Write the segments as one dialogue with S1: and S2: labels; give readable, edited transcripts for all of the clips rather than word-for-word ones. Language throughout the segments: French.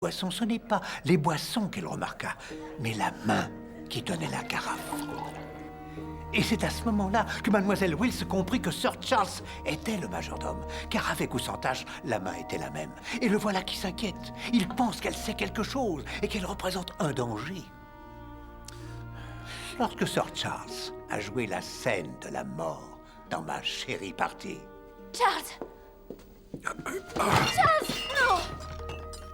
S1: boisson, ce n'est pas les boissons qu'elle remarqua, mais la main qui tenait la carafe. Et c'est à ce moment-là que Mademoiselle Wills comprit que Sir Charles était le majordome, car avec ou sans tache, la main était la même. Et le voilà qui s'inquiète. Il pense qu'elle sait quelque chose et qu'elle représente un danger. Lorsque Sir Charles a joué la scène de la mort dans Ma Chérie Partie...
S2: Charles! Charles, non!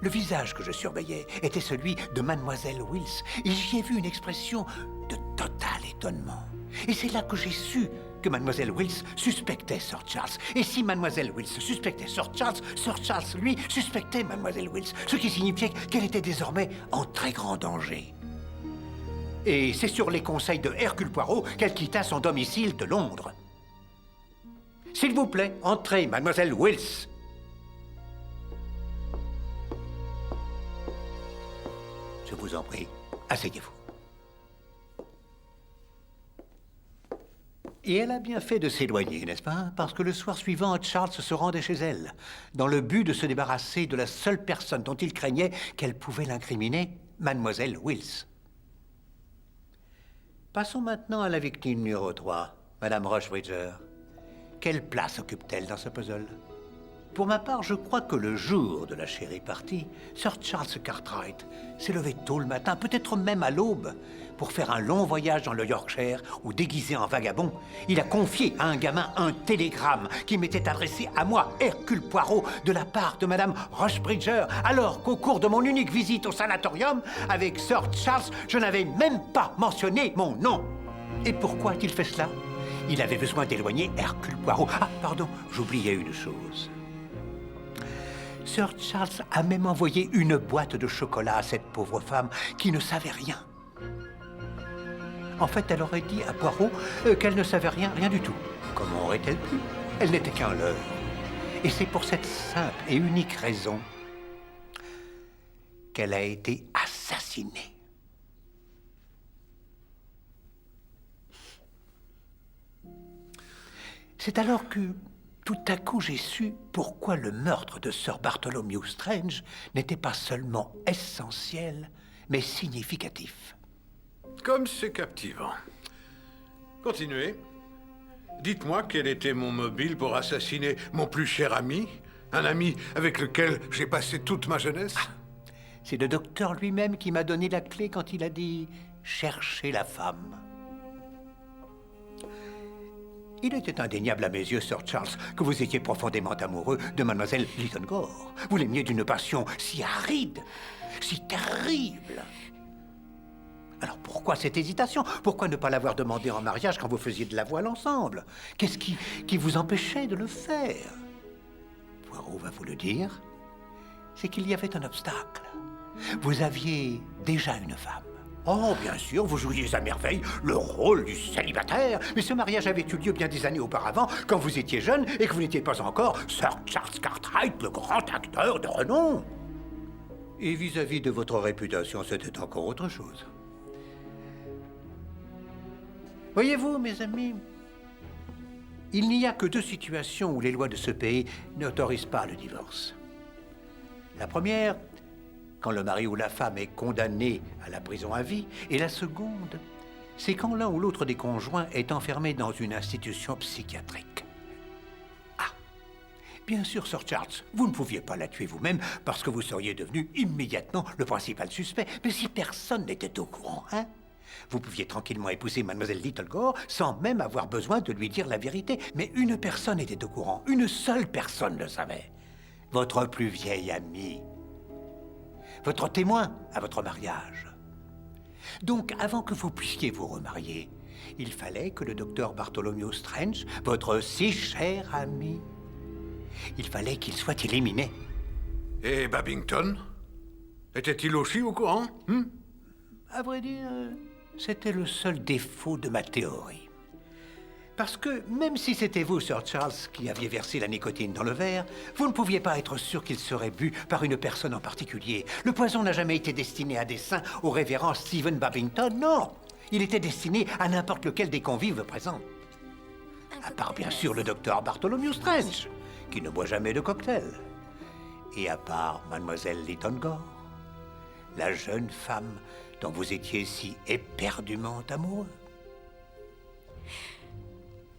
S1: Le visage que je surveillais était celui de Mademoiselle Wills, et j'y ai vu une expression de total étonnement. Et c'est là que j'ai su que Mademoiselle Wills suspectait Sir Charles. Et si Mademoiselle Wills suspectait Sir Charles, lui, suspectait Mademoiselle Wills, ce qui signifiait qu'elle était désormais en très grand danger. Et c'est sur les conseils de Hercule Poirot qu'elle quitta son domicile de Londres. S'il vous plaît, entrez, Mademoiselle Wills. Je vous en prie, asseyez-vous. Et elle a bien fait de s'éloigner, n'est-ce pas? Parce que le soir suivant, Charles se rendait chez elle, dans le but de se débarrasser de la seule personne dont il craignait qu'elle pouvait l'incriminer, Mademoiselle Wills. Passons maintenant à la victime numéro 3, Madame Rushbridger. Quelle place occupe-t-elle dans ce puzzle? Pour ma part, je crois que le jour de la chérie partie, Sir Charles Cartwright s'est levé tôt le matin, peut-être même à l'aube, pour faire un long voyage dans le Yorkshire où, déguisé en vagabond, il a confié à un gamin un télégramme qui m'était adressé à moi, Hercule Poirot, de la part de Madame Rushbridger, alors qu'au cours de mon unique visite au sanatorium, avec Sir Charles, je n'avais même pas mentionné mon nom. Et pourquoi a-t-il fait cela? Il avait besoin d'éloigner Hercule Poirot. Ah, pardon, j'oubliais une chose. Sir Charles a même envoyé une boîte de chocolat à cette pauvre femme qui ne savait rien. En fait, elle aurait dit à Poirot qu'elle ne savait rien du tout. Comment aurait-elle pu? Elle n'était qu'un leurre. Et c'est pour cette simple et unique raison qu'elle a été assassinée. C'est alors que, tout à coup, j'ai su pourquoi le meurtre de Sir Bartholomew Strange n'était pas seulement essentiel, mais significatif.
S3: Comme c'est captivant. Continuez. Dites-moi quel était mon mobile pour assassiner mon plus cher ami, un ami avec lequel j'ai passé toute ma jeunesse.
S1: C'est le docteur lui-même qui m'a donné la clé quand il a dit « chercher la femme ». Il était indéniable à mes yeux, Sir Charles, que vous étiez profondément amoureux de Mademoiselle Lytton Gore. Vous l'aimiez d'une passion si aride, si terrible. Alors pourquoi cette hésitation? Pourquoi ne pas l'avoir demandé en mariage quand vous faisiez de la voile ensemble? Qu'est-ce qui vous empêchait de le faire? Poirot va vous le dire. C'est qu'il y avait un obstacle. Vous aviez déjà une femme. Oh, bien sûr, vous jouiez à merveille le rôle du célibataire. Mais ce mariage avait eu lieu bien des années auparavant, quand vous étiez jeune et que vous n'étiez pas encore Sir Charles Cartwright, le grand acteur de renom. Et vis-à-vis de votre réputation, c'était encore autre chose. Voyez-vous, mes amis, il n'y a que deux situations où les lois de ce pays n'autorisent pas le divorce. La première, quand le mari ou la femme est condamné à la prison à vie, et la seconde, c'est quand l'un ou l'autre des conjoints est enfermé dans une institution psychiatrique. Ah, bien sûr, Sir Charles, vous ne pouviez pas la tuer vous-même parce que vous seriez devenu immédiatement le principal suspect, mais si personne n'était au courant, hein? Vous pouviez tranquillement épouser Mademoiselle Lytton Gore sans même avoir besoin de lui dire la vérité, mais une personne était au courant, une seule personne le savait. Votre plus vieille amie. Votre témoin à votre mariage. Donc, avant que vous puissiez vous remarier, il fallait que le docteur Bartholomew Strange, votre si cher ami, il fallait qu'il soit éliminé.
S3: Et Babington? Était-il aussi au courant?
S1: À vrai dire, c'était le seul défaut de ma théorie. Parce que, même si c'était vous, Sir Charles, qui aviez versé la nicotine dans le verre, vous ne pouviez pas être sûr qu'il serait bu par une personne en particulier. Le poison n'a jamais été destiné à dessein au révérend Stephen Babington, non. Il était destiné à n'importe lequel des convives présents. À part, bien sûr, le docteur Bartholomew Strange, qui ne boit jamais de cocktail. Et à part Mademoiselle Lytton Gore. la jeune femme dont vous étiez si éperdument amoureux.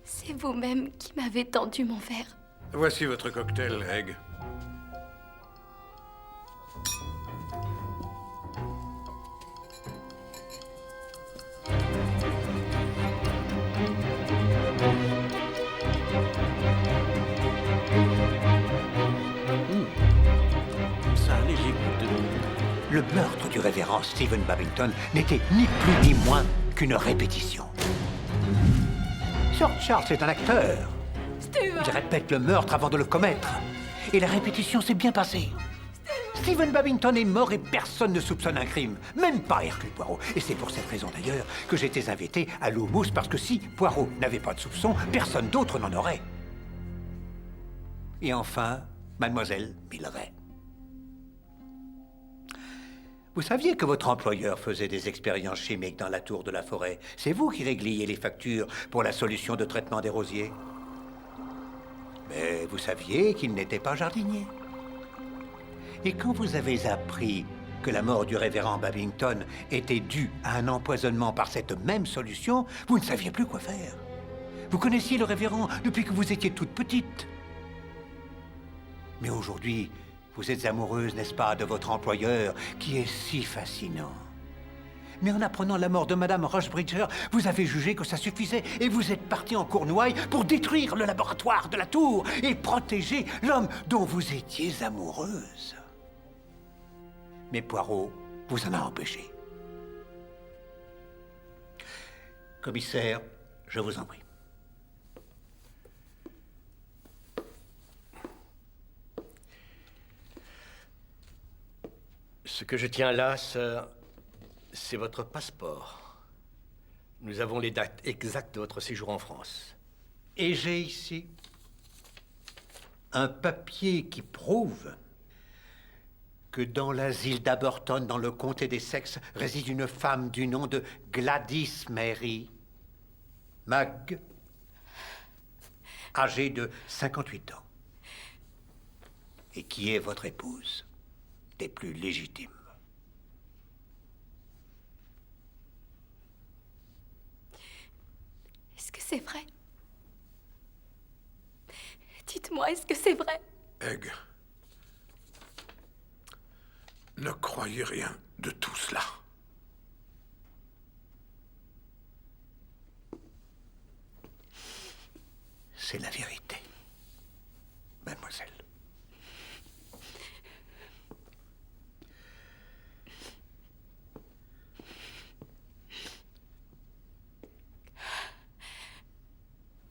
S2: C'est vous-même qui m'avez tendu mon verre.
S3: Voici votre cocktail, Egg.
S4: Ça a un léger goût de...
S1: Le meurtre du révérend Stephen Babington n'était ni plus ni moins qu'une répétition. Sir Charles est un acteur.
S2: Stephen!
S1: Il répète le meurtre avant de le commettre. Et la répétition s'est bien passée. Stephen Babington est mort et personne ne soupçonne un crime. Même pas Hercule Poirot. Et c'est pour cette raison d'ailleurs que j'étais invité à Loumousse, parce que si Poirot n'avait pas de soupçon, personne d'autre n'en aurait. Et enfin, Mademoiselle Milleray. Vous saviez que votre employeur faisait des expériences chimiques dans la tour de la forêt. C'est vous qui régliez les factures pour la solution de traitement des rosiers. Mais vous saviez qu'il n'était pas jardinier. Et quand vous avez appris que la mort du révérend Babington était due à un empoisonnement par cette même solution, vous ne saviez plus quoi faire. Vous connaissiez le révérend depuis que vous étiez toute petite. Mais aujourd'hui, vous êtes amoureuse, n'est-ce pas, de votre employeur, qui est si fascinant. Mais en apprenant la mort de Madame Rushbridger, vous avez jugé que ça suffisait et vous êtes parti en Cornouailles pour détruire le laboratoire de la tour et protéger l'homme dont vous étiez amoureuse. Mais Poirot vous en a empêché. Commissaire, je vous en prie.
S4: Ce que je tiens là, sir, c'est votre passeport. Nous avons les dates exactes de votre séjour en France.
S1: Et j'ai ici un papier qui prouve que dans l'asile d'Aberton, dans le comté d'Essex, réside une femme du nom de Gladys Mary Mag, âgée de 58 ans, et qui est votre épouse. Des plus légitimes.
S2: Est-ce que c'est vrai? Dites-moi, est-ce que c'est vrai?
S3: Egg, ne croyez rien de tout cela.
S1: C'est la vérité, mademoiselle.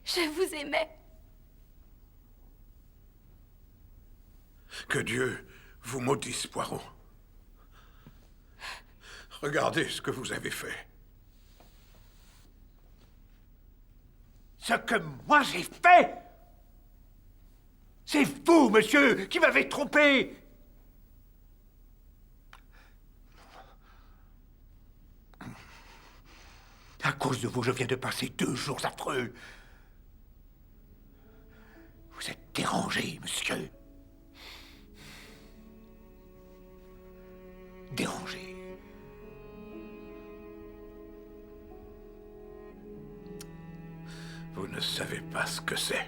S2: Je vous aimais.
S3: Que Dieu vous maudisse, Poirot. Regardez ce que vous avez fait.
S1: Ce que moi j'ai fait, c'est vous, monsieur, qui m'avez trompé. À cause de vous, je viens de passer 2 jours affreux. Vous êtes dérangé, monsieur. Dérangé.
S3: Vous ne savez pas ce que c'est.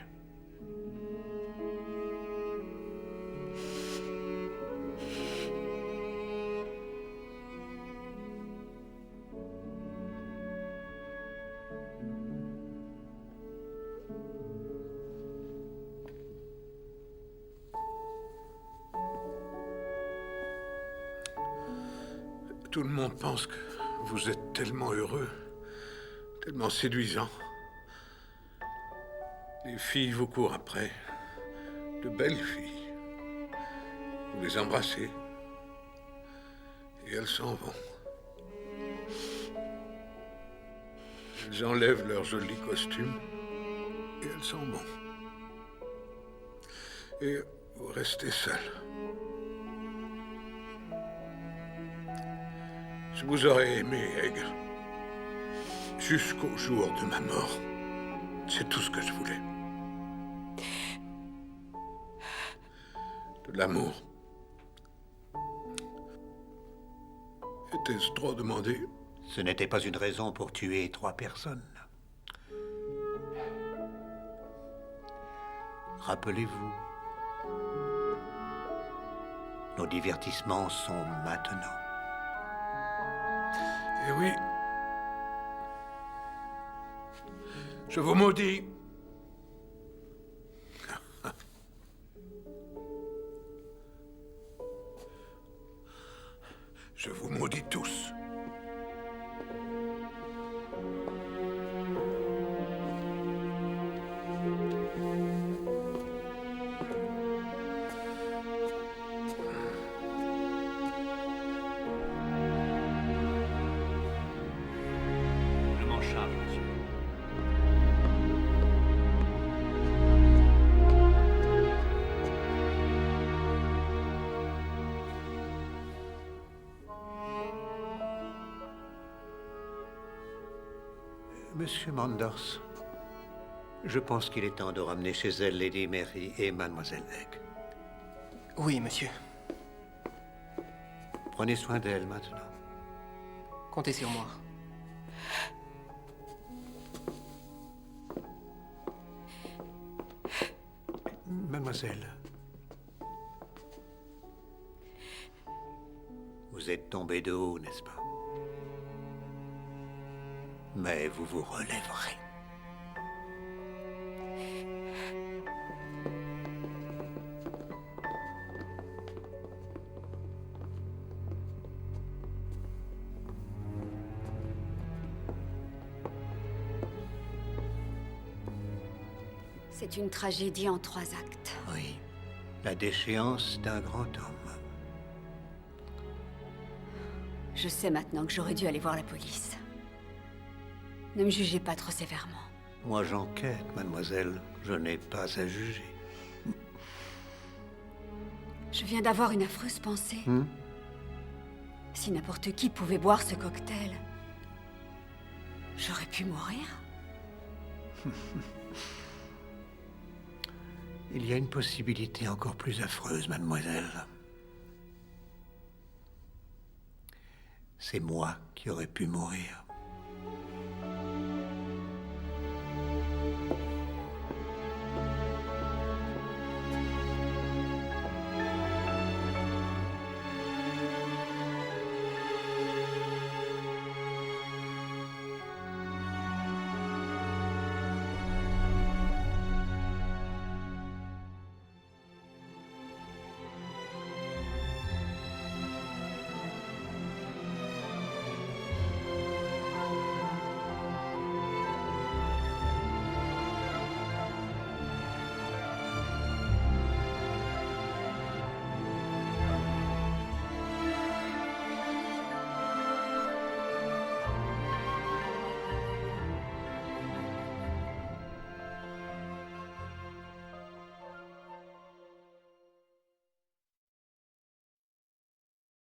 S3: Tout le monde pense que vous êtes tellement heureux, tellement séduisant. Les filles vous courent après, de belles filles. Vous les embrassez, et elles s'en vont. Elles enlèvent leurs jolis costumes, et elles s'en vont. Et vous restez seul. Je vous aurais aimé, Egg, jusqu'au jour de ma mort. C'est tout ce que je voulais. De l'amour. Était-ce trop demandé?
S1: Ce n'était pas une raison pour tuer 3 personnes. Rappelez-vous, nos divertissements sont maintenant.
S3: Eh oui. Je vous maudis. Je vous maudis tous.
S4: Je m'en charge, monsieur.
S1: Monsieur Manders, je pense qu'il est temps de ramener chez elle Lady Mary et Mademoiselle Egg.
S5: Oui, monsieur.
S1: Prenez soin d'elle maintenant.
S5: Comptez sur moi.
S1: Mademoiselle, vous êtes tombée de haut, n'est-ce pas? Mais vous vous relèverez.
S6: C'est une tragédie en 3 actes.
S1: Oui, la déchéance d'un grand homme.
S6: Je sais maintenant que j'aurais dû aller voir la police. Ne me jugez pas trop sévèrement.
S1: Moi, j'enquête, mademoiselle. Je n'ai pas à juger.
S6: Je viens d'avoir une affreuse pensée. Si n'importe qui pouvait boire ce cocktail, j'aurais pu mourir.
S1: Il y a une possibilité encore plus affreuse, mademoiselle. C'est moi qui aurais pu mourir.